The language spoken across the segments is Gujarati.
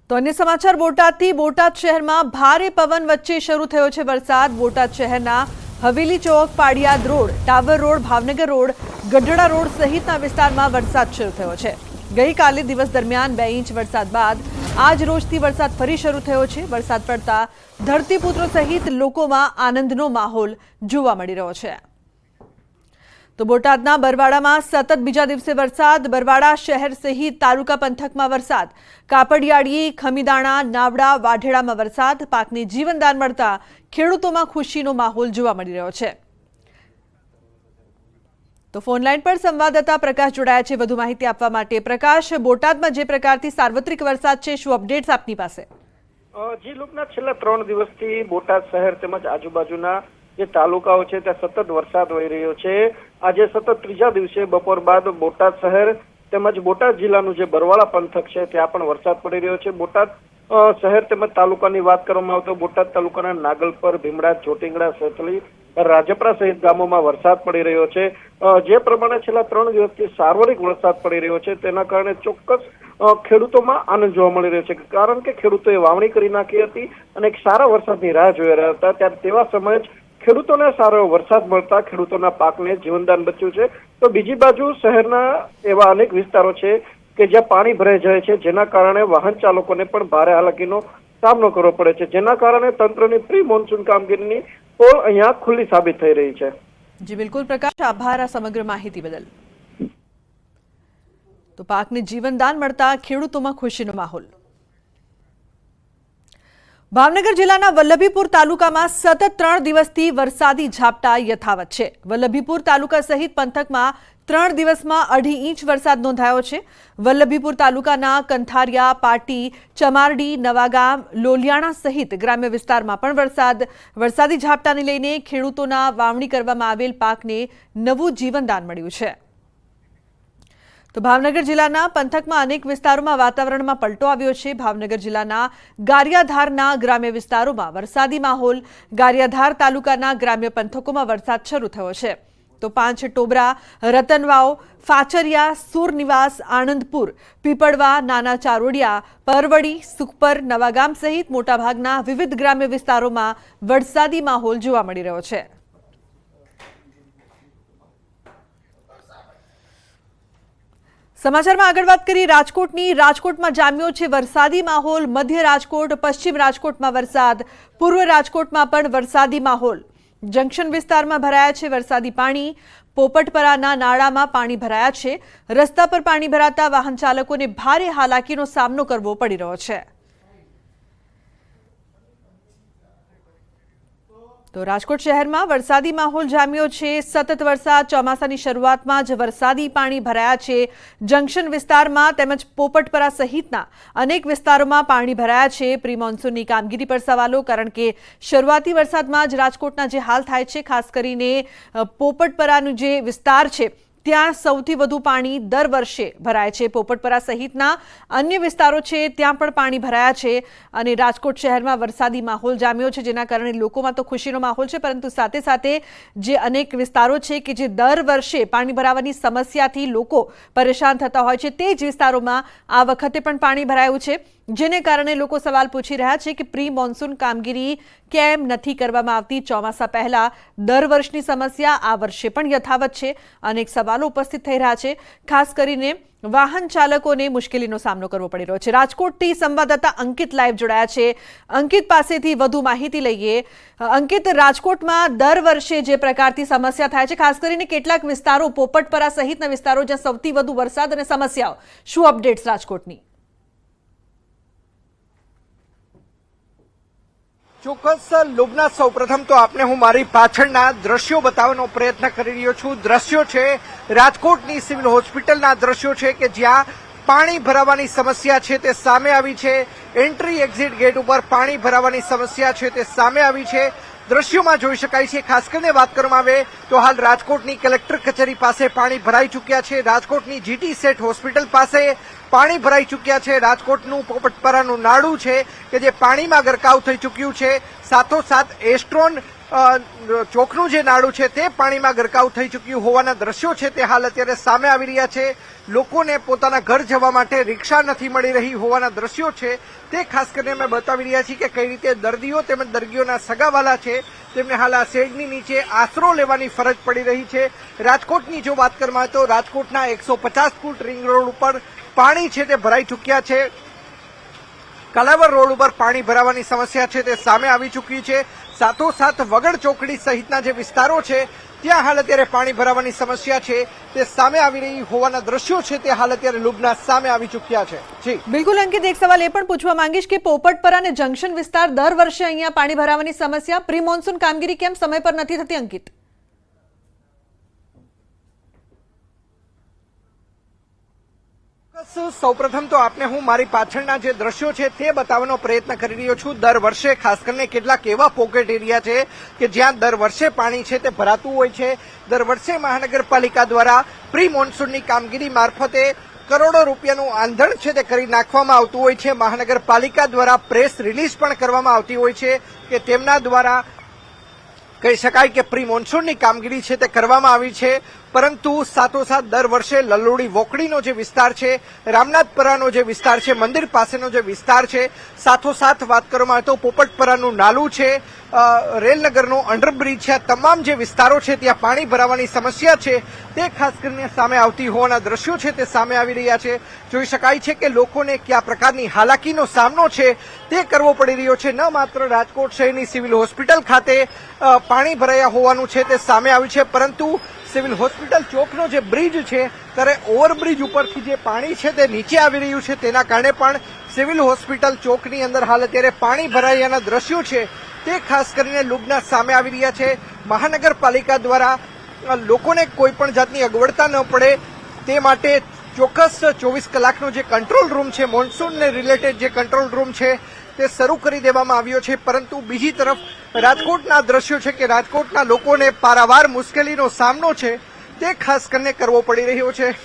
તો અન્ય સમાચાર બોટાદથી બોટાદ શહેરમાં ભારે પવન વચ્ચે શરૂ થયો છે વરસાદ। બોટાદ શહેરના Haveli Chowk, Padiyad road, tower road, Bhavnagar road, Gadhada road સહિતના વિસ્તારમાં વરસાદ શરૂ થયો છે। ગઈકાલે દિવસ દરમિયાન 2 ઇંચ વરસાદ બાદ આજ રોજથી વરસાદ ફરી શરૂ થયો છે। વરસાદ પડતા ધરતીપુત્રો સહિત લોકોમાં આનંદનો માહોલ જોવા મળી રહ્યો છે। તો બોટાદના બરવાડામાં સતત બીજા દિવસે વરસાદ। બરવાડા શહેર સહિત તાલુકા પંથકમાં વરસાદ। કાપડિયાળી, ખમીદાણા, નાવડા, વાઢેડામાં વરસાદ। પાકને જીવનદાન મળતા ખેડૂતોમાં ખુશીનો માહોલ જોવા મળી રહ્યો છે। તો ફોન લાઈન પર સંવાદદાતા પ્રકાશ જોડાયા છે વધુ માહિતી આપવા માટે। પ્રકાશ, બોટાદમાં જે પ્રકારથી સાર્વત્રિક વરસાદ છે, શું અપડેટ્સ આપની પાસે? જી લોકનાથ, છેલ્લા 3 દિવસથી બોટાદ શહેર તેમજ આજુબાજુના જે તાલુકાઓ છે ત્યાં સતત વરસાદ વહી રહ્યો છે। આજે સતત ત્રીજા દિવસે બપોર બાદ બોટાદ શહેર તેમજ બોટાદ જિલ્લાનું જે બરવાડા પંથક છે ત્યાં પણ વરસાદ પડી રહ્યો છે। બોટાદ શહેર તેમજ તાલુકાની વાત કરવામાં આવે તો બોટાદ તાલુકાના નાગલપર, ભીમડા, ચોટીંગડા, સેતલી, રાજપરા સહિત ગામોમાં વરસાદ પડી રહ્યો છે। જે પ્રમાણે છેલ્લા 3 દિવસથી સાર્વત્રિક વરસાદ પડી રહ્યો છે તેના કારણે ચોક્કસ ખેડૂતોમાં આનંદ જોવા મળી રહ્યો છે, કારણ કે ખેડૂતોએ વાવણી કરી નાખી હતી અને એક સારા વરસાદની રાહ જોઈ રહ્યા હતા। ત્યારે તેવા સમયે જ ખેડૂતોને સારો વરસાદ મળતા ખેડૂતોના પાકને જીવનદાન બચ્યું છે। તો બીજી બાજુ શહેરના એવા અનેક વિસ્તારો છે કે જ્યાં પાણી ભરાઈ જાય છે, જેના કારણે વાહન ચાલકોને પણ ભારે હાલાકીનો સામનો કરવો પડે છે, જેના કારણે તંત્રની પ્રી મોન્સૂન કામગીરીની પોલ અહીંયા ખુલ્લી સાબિત થઈ રહી છે। જી બિલકુલ પ્રકાશ, આભાર આ સમગ્ર માહિતી બદલ। તો પાકને જીવનદાન મળતા ખેડૂતોમાં ખુશીનો માહોલ। ભાવનગર જિલ્લાના વલ્લભીપુર તાલુકામાં સતત 3 દિવસથી વરસાદી ઝાપટા યથાવત છે। વલ્લભીપુર તાલુકા સહિત પંથકમાં 3 દિવસમાં 2.5 ઇંચ વરસાદ નોંધાયો છે। વલ્લભીપુર તાલુકાના કંથારિયા, પાટી, ચમારડી, નવાગામ, લોલિયાણા સહિત ગ્રામ્ય વિસ્તારમાં પણ વરસાદી ઝાપટાને લઈને ખેડૂતોના વાવણી કરવામાં આવેલ પાકને નવું જીવનદાન મળ્યું છે। તો ભાવનગર જિલ્લાના પંથકમાં અનેક વિસ્તારોમાં વાતાવરણમાં પલટો આવ્યો છે। ભાવનગર જિલ્લાના ગારિયાધારના ગ્રામ્ય વિસ્તારોમાં વરસાદી માહોલ। ગારિયાધાર તાલુકાના ગ્રામ્ય પંથકોમાં વરસાદ શરૂ થયો છે। તો પાંચટોબરા, રતનવાવ, ફાચરિયા, સુરનિવાસ, આણંદપુર, પીપળવા, નાના ચારોડિયા, પરવડી, સુખપર, નવાગામ સહિત મોટાભાગના વિવિધ ગ્રામ્ય વિસ્તારોમાં વરસાદી માહોલ જોવા મળી રહ્યો છે। સમાચારમાં આગળ વાત કરી રાજકોટની। રાજકોટમાં જામ્યો છે વરસાદી માહોલ। મધ્ય રાજકોટ, પશ્ચિમ રાજકોટમાં વરસાદ, પૂર્વ રાજકોટમાં પણ વરસાદી માહોલ। જંકશન વિસ્તારમાં ભરાયા છે વરસાદી પાણી। પોપટપરાના નાળામાં પાણી ભરાયા છે। રસ્તા પર પાણી ભરાતા વાહન ચાલકોને ભારે હાલાકીનો સામનો કરવો પડી રહ્યો છે। તો રાજકોટ શહેરમાં વરસાદી માહોલ જામ્યો છે। સતત વરસાદ, ચોમાસાની શરૂઆતમાં જ વરસાદી પાણી ભરાયા છે। જંકશન વિસ્તારમાં તેમજ પોપટપરા સહિતના અનેક વિસ્તારોમાં પાણી ભરાયા છે। પ્રી મોન્સૂનની કામગીરી પર સવાલો, કારણ કે શરૂઆતી વરસાદમાં જ રાજકોટના જે હાલ થાય છે, ખાસ કરીને પોપટપરાનું જે વિસ્તાર છે ત્યાં સૌથી વધુ પાણી દર વર્ષે ભરાય છે। પોપટપરા સહિતના અન્ય વિસ્તારો છે ત્યાં પણ પાણી ભરાયા છે અને રાજકોટ શહેરમાં વરસાદી માહોલ જામ્યો છે, જેના કારણે લોકોમાં તો ખુશીનો માહોલ છે, પરંતુ સાથે સાથે જે અનેક વિસ્તારો છે કે જે દર વર્ષે પાણી ભરાવાની સમસ્યાથી લોકો પરેશાન થતા હોય છે, તે જ વિસ્તારોમાં આ વખતે પણ પાણી ભરાયું છે, જેને કારણે લોકો સવાલ પૂછી રહ્યા છે કે પ્રી મોન્સૂન કામગીરી કેમ નથી કરવામાં આવતી? ચોમાસા પહેલા દર વર્ષની સમસ્યા આ વર્ષે પણ યથાવત છે। અનેક સવાલો ઉપસ્થિત થઈ રહ્યા છે, ખાસ કરીને વાહન ચાલકોને મુશ્કેલીનો સામનો કરવો પડી રહ્યો છે। રાજકોટથી સંવાદદાતા અંકિત લાઈવ જોડાયા છે। અંકિત પાસેથી વધુ માહિતી લઈએ। અંકિત, રાજકોટમાં દર વર્ષે જે પ્રકારથી સમસ્યા થાય છે, ખાસ કરીને કેટલાક વિસ્તારો, પોપટપરા સહિતના વિસ્તારો જ્યાં સૌથી વધુ વરસાદ અને સમસ્યાઓ, શું અપડેટ્સ રાજકોટની? ચોક્કસ લોબના, સૌપ્રથમ તો આપને હું મારી પાછળના દ્રશ્યો બતાવવાનો પ્રયત્ન કરી રહ્યો છું। દ્રશ્યો છે રાજકોટની સિવિલ હોસ્પિટલના દ્રશ્યો છે કે જ્યાં પાણી ભરાવાની સમસ્યા છે તે સામે આવી છે। એન્ટ્રી એક્ઝિટ ગેટ ઉપર પાણી ભરાવાની સમસ્યા છે તે સામે આવી છે। દ્રશ્યોમાં જોઈ શકાય છે। ખાસ કરીને વાત કરવામાં આવે તો હાલ રાજકોટની કલેક્ટર કચેરી પાસે પાણી ભરાઈ ચૂક્યા છે। રાજકોટની જીટી સેટ હોસ્પિટલ પાસે પાણી ભરાઈ ચૂક્યા છે। રાજકોટનું પોપટપરાનું નાળું છે કે જે પાણીમાં ગરકાવ થઈ ચૂક્યું છે। સાથોસાથ એસ્ટ્રોન ચોકનું જે નાળું છે તે પાણીમાં ગરકાવ થઈ ચૂક્યું હોવાના દ્રશ્યો છે તે હાલ અત્યારે સામે આવી રહ્યા છે. લોકોને પોતાના ઘર જવા માટે રિક્ષા નથી મળી રહી હોવાના દ્રશ્યો છે તે ખાસ કરીને અમે બતાવી રહ્યા છીએ કે કઈ રીતે દર્દીઓ તેમજ દર્દીઓના સગાવાલા છે તેમને હાલ આ શેડની નીચે આશરો લેવાની ફરજ પડી રહી છે. રાજકોટની જો વાત કરવામાં આવે તો રાજકોટના 150 ફૂટ રિંગ રોડ ઉપર પાણી છે તે ભરાઈ ચૂક્યા છે. કલાવર રોડ ઉપર પાણી ભરાવાની સમસ્યા છે તે સામે આવી ચૂકી છે. સાથોસાથ વગડ ચોકડી સહિતના જે વિસ્તારો છે ત્યાં હાલ અત્યારે પાણી ભરાવાની સમસ્યા છે તે સામે આવી રહી હોવાના દ્રશ્યો છે તે હાલ અત્યારે લુબના સામે આવી ચૂક્યા છે. જી બિલકુલ અંકિત, એક સવાલ એ પણ પૂછવા માંગીશ કે પોપટપરા અને જંકશન વિસ્તાર દર વર્ષે અહીંયા પાણી ભરાવાની સમસ્યા, પ્રી મોન્સૂન કામગીરી કેમ સમય પર નથી થતી અંકિત? સૌપ્રથમ તો આપને હું મારી પાછળના જે દ્રશ્યો છે તે બતાવવાનો પ્રયત્ન કરી રહ્યો છું. દર વર્ષે ખાસ કરીને કેટલાક એવા પોકેટ એરિયા છે કે જ્યાં દર વર્ષે પાણી છે તે ભરાતું હોય છે. દર વર્ષે મહાનગરપાલિકા દ્વારા પ્રી મોન્સૂનની કામગીરી મારફતે કરોડો રૂપિયાનું આંધણ છે તે કરી નાખવામાં આવતું હોય છે. મહાનગરપાલિકા દ્વારા પ્રેસ રિલીઝ પણ કરવામાં આવતી હોય છે કે તેમના દ્વારા કહી શકાય કે પ્રી મોન્સૂનની કામગીરી છે તે કરવામાં આવી છે. પરંતુ સાથોસાથ દર વર્ષે લલ્લુડી વોકડીનો જે વિસ્તાર છે, રામનાથપરાનો જે વિસ્તાર છે, મંદિર પાસેનો જે વિસ્તાર છે, સાથોસાથ વાત કરવામાં આવે તો પોપટપરાનું નાલું છે, રેલનગરનો અંડરબ્રિજ છે, આ તમામ જે વિસ્તારો છે ત્યાં પાણી ભરાવાની સમસ્યા છે તે ખાસ કરીને સામે આવતી હોવાના દ્રશ્યો છે તે સામે આવી રહ્યા છે. જોઈ શકાય છે કે લોકોને કયા પ્રકારની હાલાકીનો સામનો છે તે કરવો પડી રહ્યો છે. ન માત્ર રાજકોટ શહેરની સિવિલ હોસ્પિટલ ખાતે પાણી ભરાયા હોવાનું છે તે સામે આવ્યું છે, પરંતુ સિવિલ હોસ્પિટલ ચોકનો જે બ્રિજ છે ત્યારે ઓવરબ્રિજ ઉપરથી જે પાણી છે તે નીચે આવી રહ્યું છે તેના કારણે પણ સિવિલ હોસ્પિટલ ચોકની અંદર હાલ અત્યારે પાણી ભરાયાના દ્રશ્યો છે તે ખાસ કરીને લુબના સામે આવી રહ્યા છે. મહાનગરપાલિકા દ્વારા લોકોને કોઈ પણ જાતની અગવડતા ન પડે તે માટે ચોક્કસ 24 કલાકનો જે કંટ્રોલ રૂમ છે, મોન્સૂનને રિલેટેડ જે કંટ્રોલ રૂમ છે તે શરૂ કરી દેવામાં આવ્યો છે. પરંતુ બીજી તરફ રાજકોટના દ્રશ્યો છે કે રાજકોટના લોકોને પારાવાર મુશ્કેલીનો સામનો છે તે ખાસ કરીને કરવો પડી રહ્યો છે.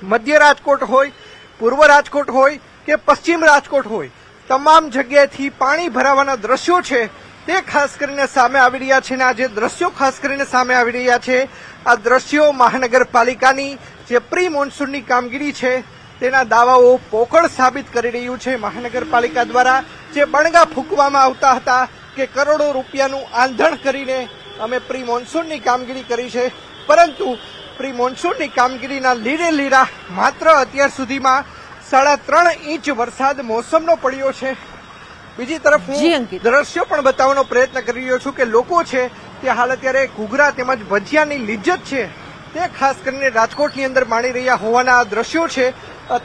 મધ્ય રાજકોટ હોય, પૂર્વ રાજકોટ હોય કે પશ્ચિમ રાજકોટ હોય, તમામ જગ્યાએથી પાણી ભરાવાના દ્રશ્યો છે તે ખાસ કરીને સામે આવી રહ્યા છે. અને આ જે દ્રશ્યો ખાસ કરીને સામે આવી રહ્યા છે આ દ્રશ્યો મહાનગરપાલિકાની જે પ્રી મોન્સૂનની કામગીરી છે તેના દાવાઓ પોકળ સાબિત કરી રહ્યું છે. મહાનગરપાલિકા દ્વારા જે બણગા ફૂંકવામાં આવતા હતા કે કરોડો રૂપિયાનું આંધણ કરીને અમે પ્રી મોન્સૂનની કામગીરી કરી છે, પરંતુ પ્રી મોન્સૂનની કામગીરીના લીડે લીડા માત્ર અત્યાર સુધીમાં 3.5 ઇંચ વરસાદ મોસમનો પડ્યો છે. બીજી તરફ હું દ્રશ્યો પણ બતાવવાનો પ્રયત્ન કરી રહ્યો છું કે લોકો છે તે હાલ અત્યારે ઘૂઘરા તેમજ ભજીયાની લિજ્જત છે તે ખાસ કરીને રાજકોટની અંદર માણી રહ્યા હોવાના દ્રશ્યો છે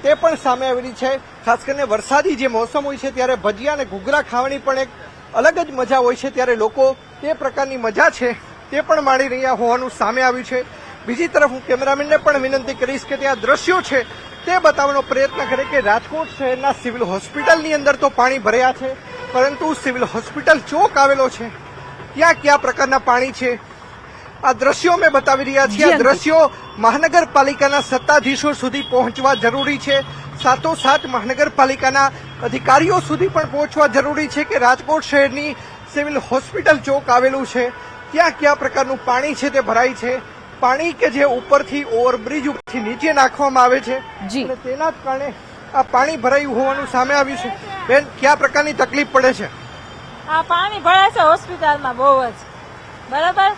તે પણ સામે આવી રહી છે. ખાસ કરીને વરસાદી જે મોસમ હોય છે ત્યારે ભજીયા અને ઘૂઘરા ખાવાની પણ એક અલગ જ મજા હોય છે, ત્યારે લોકો તે પ્રકારની મજા છે તે પણ માણી રહ્યા હોવાનું સામે આવ્યું છે. બીજી તરફ હું કેમેરામેનને પણ વિનંતી કરીશ કે તે આ દ્રશ્યો છે તે બતાવવાનો પ્રયત્ન કરે કે રાજકોટ શહેરના સિવિલ હોસ્પિટલની અંદર તો પાણી ભર્યા છે, પરંતુ સિવિલ હોસ્પિટલ ચોક આવેલો છે ત્યાં કયા પ્રકારના પાણી છે આ દ્રશ્યો અમે બતાવી રહ્યા છીએ. આ દ્રશ્યો મહાનગરપાલિકાના સત્તાધીશો સુધી પહોંચવા જરૂરી છે, સાથોસાથ મહાનગરપાલિકાના અધિકારીઓ સુધી પણ પહોંચવા જરૂરી છે કે રાજકોટ શહેરની સિવિલ હોસ્પિટલ ચોક આવેલું છે ત્યાં કયા પ્રકારનું પાણી છે તે ભરાય છે. પાણી કે જે ઉપરથી ઓવરબ્રિજ ઉપરથી નીચે નાખવામાં આવે છે અને તેના જ કારણે આ પાણી ભરાયું હોવાનું સામે આવ્યું છે. બેન, કયા પ્રકારની તકલીફ પડે છે? આ પાણી ભરાય છે હોસ્પિટલમાં બહુ જ, બરાબર,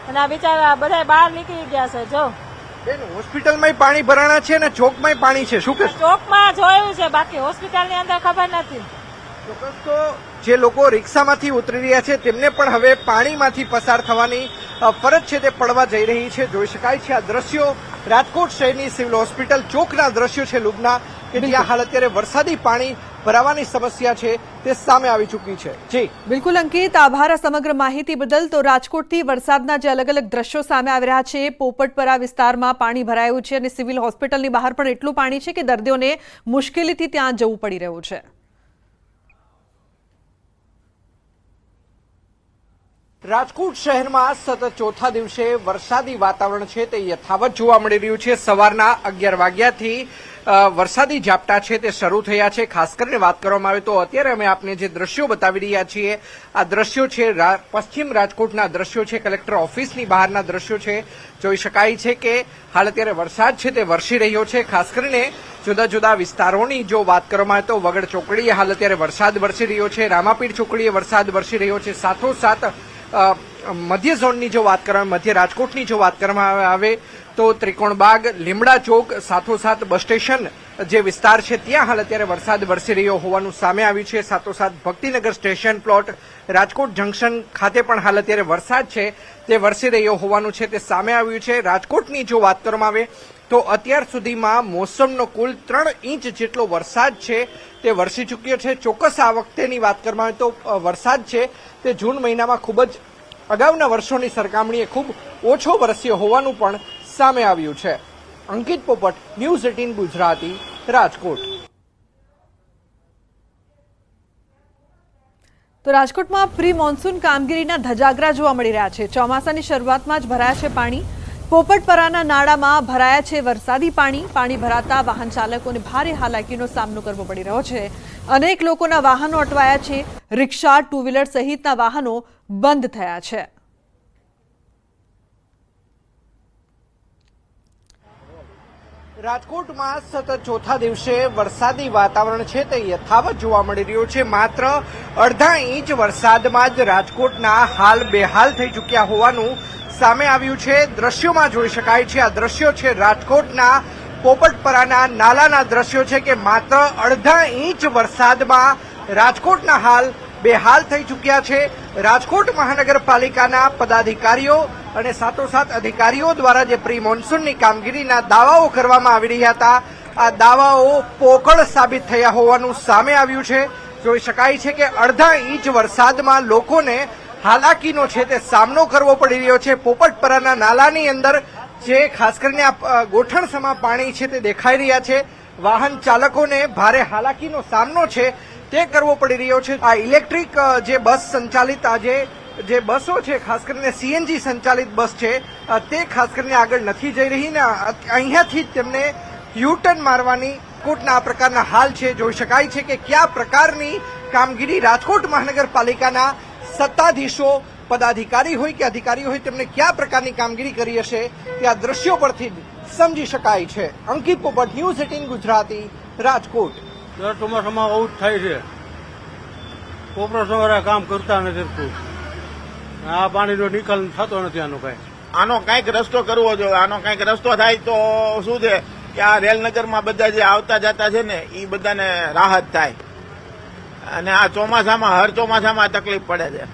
અને આ બિચારા બધા બહાર નીકળી ગયા છે. જો બેન, હોસ્પિટલમાં પાણી ભરાણા છે અને ચોકમાં પાણી છે, શું કે ચોકમાં જોયું છે, બાકી હોસ્પિટલની અંદર ખબર નથી. ચોક્કસ. તો જે લોકો રિક્ષામાંથી ઉતરી રહ્યા છે તેમને પણ હવે પાણીમાંથી પસાર થવાની ફરજ છે તે પડવા જઈ રહી છે. જોઈ શકાય છે આ દ્રશ્યો રાજકોટ શહેરની સિવિલ હોસ્પિટલ ચોકના દ્રશ્યો છે લુબના, કે જ્યાં હાલ અત્યારે વરસાદી પાણી ભરાવાની સમસ્યા છે તે સામે આવી ચૂકી છે. જી બિલકુલ અંકિત, આભાર આ સમગ્ર માહિતી બદલ. તો રાજકોટથી વરસાદના જે અલગ અલગ દ્રશ્યો સામે આવી રહ્યા છે, પોપટપરા વિસ્તારમાં પાણી ભરાયું છે અને સિવિલ હોસ્પિટલની બહાર પણ એટલું પાણી છે કે દર્દીઓને મુશ્કેલીથી ત્યાં જવું પડી રહ્યું છે. રાજકોટ શહેરમાં સતત ચોથા દિવસે વરસાદી વાતાવરણ છે તે યથાવત જોવા મળી રહ્યું છે. સવારના 11 વાગ્યાથી વરસાદી ઝાપટા છે તે શરૂ થયા છે. ખાસ કરીને વાત કરવામાં આવે તો અત્યારે અમે આપને જે દ્રશ્યો બતાવી રહ્યા છીએ આ દ્રશ્યો છે પશ્ચિમ રાજકોટના દ્રશ્યો છે. કલેક્ટર ઓફિસની બહારના દ્રશ્યો છે. જોઈ શકાય છે કે હાલ અત્યારે વરસાદ છે તે વરસી રહ્યો છે. ખાસ કરીને જુદા જુદા વિસ્તારોની જો વાત કરવામાં આવે તો વગડ ચોકડીએ હાલ અત્યારે વરસાદ વરસી રહ્યો છે. રામાપીર ચોકડીએ વરસાદ વરસી રહ્યો છે. સાથોસાથ મધ્ય ઝોનની જો વાત કરવામાં મધ્ય રાજકોટની જો વાત કરવામાં આવે તો ત્રિકોણબાગ લીમડા ચોક સાથોસાથ બસ સ્ટેશન જે વિસ્તાર છે ત્યાં હાલ અત્યારે વરસાદ વરસી રહ્યો હોવાનું સામે આવ્યું છે. સાથોસાથ Bhaktinagar station plot Rajkot junction ખાતે પણ હાલ અત્યારે વરસાદ છે તે વરસી રહ્યો હોવાનું છે તે સામે આવ્યું છે. રાજકોટની જો વાત કરવામાં આવે તો અત્યાર સુધીમાં મોસમનો કુલ 3 ઇંચ જેટલો વરસાદ છે તે વરસી ચૂક્યો છે. ચોક્કસ આ વખતેની વાત કરવામાં આવે તો વરસાદ છે તે જૂન મહિનામાં ખૂબ જ અગાઉના વર્ષોની સરખામણીએ ખૂબ ઓછો વરસ્યો હોવાનું પણ સામે આવ્યું છે. અંકિત પોપટ, ન્યૂઝ 18 ગુજરાતી, રાજકોટ. તો રાજકોટમાં પ્રી મોન્સૂન કામગીરીના ધજાગરા જોવા મળી રહ્યા છે. ચોમાસાની શરૂઆતમાં જ ભરાયા છે પાણી. પોપટપરાના નાળામાં ભરાયા છે વરસાદી પાણી. પાણી ભરાતા વાહન ચાલકોને ભારે હાલાકીનો સામનો કરવો પડી રહ્યો છે. અનેક લોકોના વાહનો અટવાયા છે. રિક્ષા, ટુ વ્હીલર સહિતના વાહનો બંધ થયા છે. રાજકોટમાં સતત ચોથા દિવસે વરસાદી વાતાવરણ છે તે યથાવત જોવા મળી રહ્યું છે. માત્ર અડધા ઇંચ વરસાદમાં જ રાજકોટના હાલ બેહાલ થઈ ચૂક્યા હોવાનું સામે આવ્યું છે. દ્રશ્યોમાં જોઈ શકાય છે. આ દ્રશ્યો છે રાજકોટના પોપટપરાના નાલાના દ્રશ્યો છે કે માત્ર અડધા ઇંચ વરસાદમાં રાજકોટના હાલ બેહાલ થઈ ચૂક્યા છે. રાજકોટ મહાનગરપાલિકાના પદાધિકારીઓ અને સાથોસાથ અધિકારીઓ દ્વારા જે પ્રી મોન્સૂનની કામગીરીના દાવાઓ કરવામાં આવી રહ્યા હતા આ દાવાઓ પોકળ સાબિત થયા હોવાનું સામે આવ્યું છે. જોઈ શકાય છે કે અડધા ઇંચ વરસાદમાં લોકોને હાલાકીનો છે તે સામનો કરવો પડી રહ્યો છે. પોપટપરાના નાલાની અંદર જે ખાસ કરીને આ ગોઠણસમા પાણી છે તે દેખાઈ રહ્યા છે. વાહન ચાલકોને ભારે હાલાકીનો સામનો છે તે કરવો પડી રહ્યો છે. આ ઇલેક્ટ્રિક જે બસ સંચાલિત આજે જે બસો છે ખાસ કરીને સીએનજી સંચાલિત બસ છે તે ખાસ કરીને આગળ નથી જઈ રહી ને અહીંયાથી જ તેમને યુટર્ન મારવાની કોટના આ પ્રકારના હાલ છે. જોઈ શકાય છે કે કયા પ્રકારની કામગીરી રાજકોટ મહાનગરપાલિકાના સત્તાધીશો પદાધિકારી હોય કે અધિકારી હોય તેમને કયા પ્રકારની કામગીરી કરી હશે તે આ દ્રશ્યો પરથી સમજી શકાય છે. અંકિત પોપટ, ન્યૂઝ 18 ગુજરાતી, રાજકોટ. દર ચોમાસામાં આવું જ થાય છે. કોર્પોરેશન વાળા કામ કરતા નથી. આ પાણીનો નિકાલ થતો નથી. આનો કઈક રસ્તો કરવો જોઈએ. આનો કઈક રસ્તો થાય તો શું છે કે આ રેલનગરમાં બધા જે આવતા જતા છે ને એ બધાને રાહત થાય અને આ ચોમાસામાં હર ચોમાસામાં તકલીફ પડે છે.